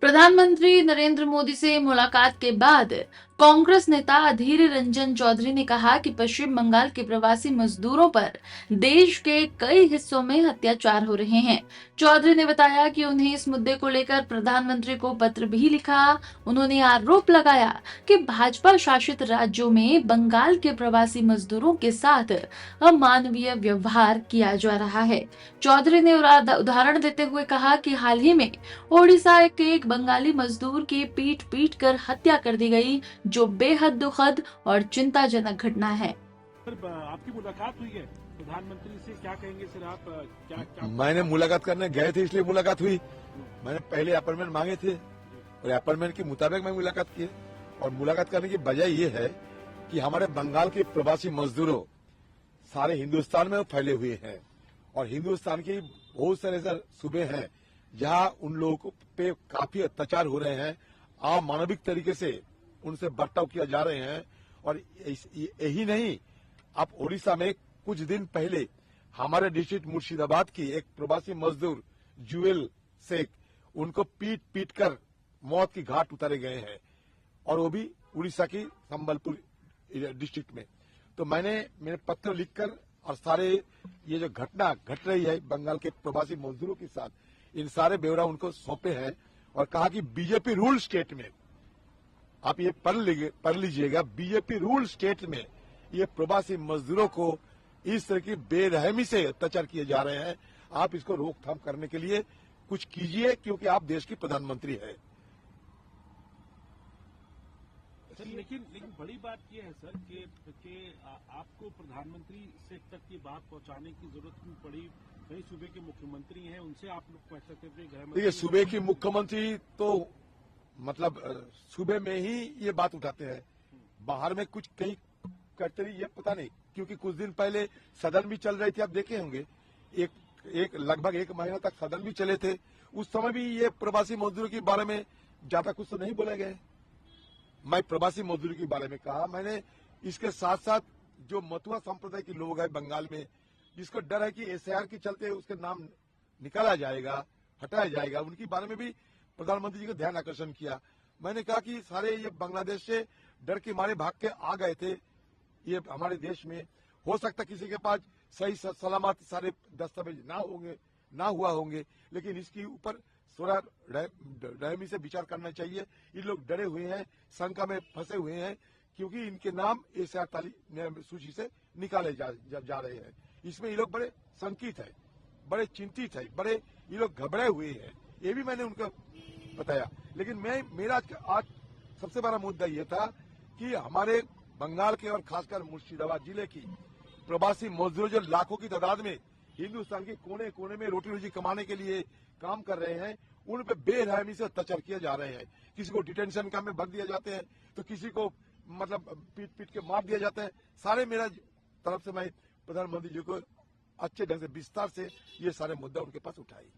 प्रधानमंत्री नरेंद्र मोदी से मुलाकात के बाद कांग्रेस नेता अधीर रंजन चौधरी ने कहा कि पश्चिम बंगाल के प्रवासी मजदूरों पर देश के कई हिस्सों में अत्याचार हो रहे हैं। चौधरी ने बताया कि उन्हें इस मुद्दे को लेकर प्रधानमंत्री को पत्र भी लिखा। उन्होंने आरोप लगाया कि भाजपा शासित राज्यों में बंगाल के प्रवासी मजदूरों के साथ अमानवीय व्यवहार किया जा रहा है। चौधरी ने उदाहरण देते हुए कहा कि हाल ही में ओडिशा के एक बंगाली मजदूर की पीट पीट कर हत्या कर दी गई, जो बेहद दुखद और चिंताजनक घटना है। सर, आपकी मुलाकात हुई है प्रधानमंत्री से, क्या कहेंगे सर आप? क्या क्या मैंने मुलाकात करने गए थे इसलिए मुलाकात हुई। मैंने पहले अपॉइंटमेंट मांगे थे और अपॉइंटमेंट के मुताबिक मैं मुलाकात की। और मुलाकात करने की वजह यह है कि हमारे बंगाल के प्रवासी मजदूरों सारे हिंदुस्तान में फैले हुए हैं और हिंदुस्तान की बहुत सारे सूबे हैं जहां उन लोगों पे काफी अत्याचार हो रहे हैं, अमानविक तरीके से उनसे बर्ताव किया जा रहे हैं। और यही नहीं, आप ओडिशा में कुछ दिन पहले हमारे डिस्ट्रिक्ट मुर्शिदाबाद की एक प्रवासी मजदूर जुएल शेख, उनको पीट पीट कर मौत की घाट उतारे गए हैं और वो भी उड़ीसा की संबलपुर डिस्ट्रिक्ट में। तो मैंने पत्र लिखकर और सारे ये जो घटना घट रही है बंगाल के प्रवासी मजदूरों के साथ, इन सारे ब्यौरा उनको सौंपे हैं और कहा कि बीजेपी रूल स्टेट में, आप ये पढ़ लीजिएगा, बीजेपी रूल स्टेट में ये प्रवासी मजदूरों को इस तरह की बेरहमी से अत्याचार किए जा रहे हैं। आप इसको रोकथाम करने के लिए कुछ कीजिए, क्योंकि आप देश की प्रधानमंत्री है। लेकिन बड़ी बात यह है सर कि आपको प्रधानमंत्री से तक की बात पहुंचाने की जरूरत क्यों पड़ी? कई सूबे के मुख्यमंत्री हैं, उनसे आप लोग पूछ सकते थे। देखिए, सूबे की मुख्यमंत्री तो मतलब सूबे में ही ये बात उठाते हैं, बाहर में कुछ कहीं करते नहीं, ये पता नहीं। क्योंकि कुछ दिन पहले सदन भी चल रही थी, आप देखे होंगे, लगभग एक महीना तक सदन भी चले थे। उस समय भी ये प्रवासी मजदूरों के बारे में ज्यादा कुछ तो नहीं बोले गए। मैं प्रवासी मजदूरी के बारे में कहा। मैंने इसके साथ साथ जो मथुआ संप्रदाय के लोग हैं बंगाल में, जिसको डर है कि एसआईआर के चलते उसके नाम निकाला जाएगा, हटाया जाएगा, उनके बारे में भी प्रधानमंत्री जी का ध्यान आकर्षण किया। मैंने कहा कि सारे ये बांग्लादेश से डर के मारे भाग के आ गए थे ये हमारे देश में। हो सकता किसी के पास सही सलामत सारे दस्तावेज ना हुआ होंगे, लेकिन इसके ऊपर थोड़ा रहमी से विचार करना चाहिए। ये लोग डरे हुए हैं, शंका में फंसे हुए हैं, क्योंकि इनके नाम एसआईआर सूची से निकाले जा रहे हैं। इसमें ये लोग बड़े शंकित है, बड़े चिंतित है, बड़े ये लोग घबराए हुए हैं। ये भी मैंने उनको बताया। लेकिन मेरा आज सबसे बड़ा मुद्दा ये था कि हमारे बंगाल के और खासकर मुर्शिदाबाद जिले की प्रवासी मजदूर जो लाखों की तादाद में हिंदुस्तान के कोने कोने में रोटी रोजी कमाने के लिए काम कर रहे हैं, उन पे बेरहमी से अत्याचार किए जा रहे हैं। किसी को डिटेंशन कैंप में भर दिया जाते हैं, तो किसी को मतलब पीट पीट के मार दिया जाता है। सारे मेरा तरफ से मैं प्रधानमंत्री जी को अच्छे ढंग से विस्तार से ये सारे मुद्दा उनके पास उठाई।